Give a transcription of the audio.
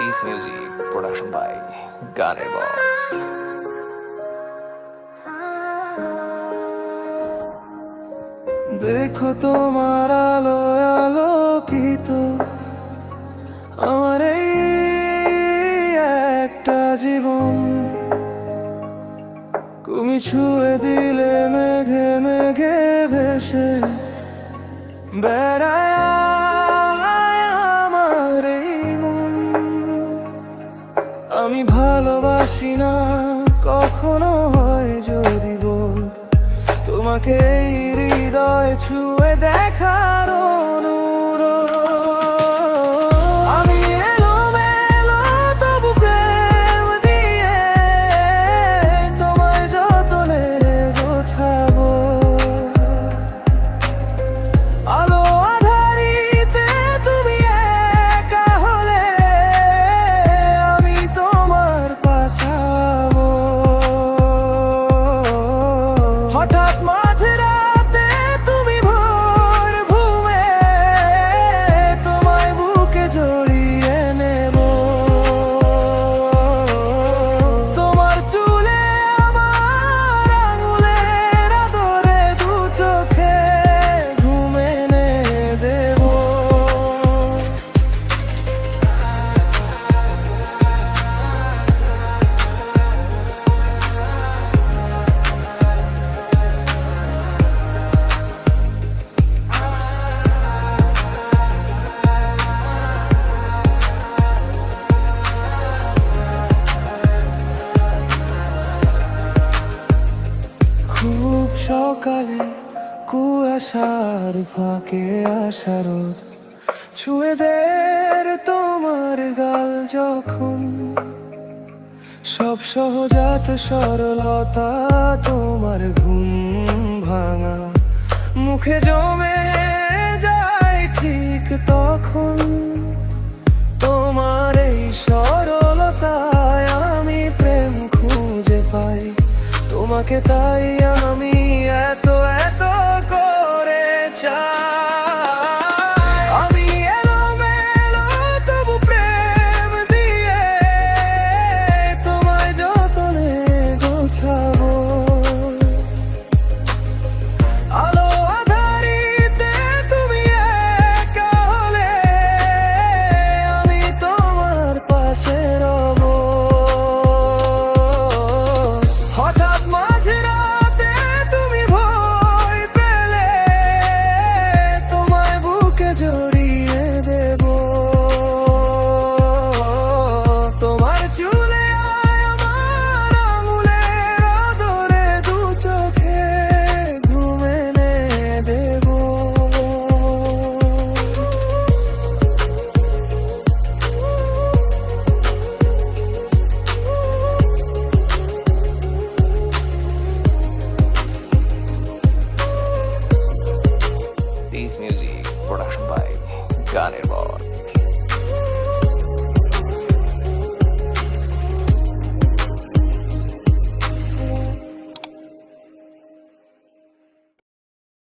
East Music, production by Ganebo. দেখো তোমার আলো আলোকিত আমার এই একটা জীবন, তুমি ছুঁয়ে দিলে মেঘে মেঘে ভেসে বেড়ায় আমার এই মন। আমি ভালোবাসি না কখনো হয় যদি বল, তোমাকে এই হৃদয় ছুঁয়ে দেখার অনুরোধ। আমি এলোমেলো তবু প্রেম দিয়ে তোমায় যতনে গোছাবো। আলো আঁধারিতে তুমি একা হলে আমি তোমার পাছাবো। হঠাৎ মাঝে রাতে তুমি ভোর ঘুমে তোমায় বুকে জড়িয়ে নেব। তোমার চুলে আমার আঙুলের আদরে দু চোখে ঘুম এনে দেব। খুব সকালে কুয়াশার ফাঁকে আসা রোদ ছুঁয়ে দের তোমার গাল যখন, সব সহজাত সরলতা তোমার ঘুম ভাঙা মুখে জমে যায় ঠিক তখন। তোমার এই সরলতায় আমি প্রেম খুঁজে পাই, তোমাকে তাই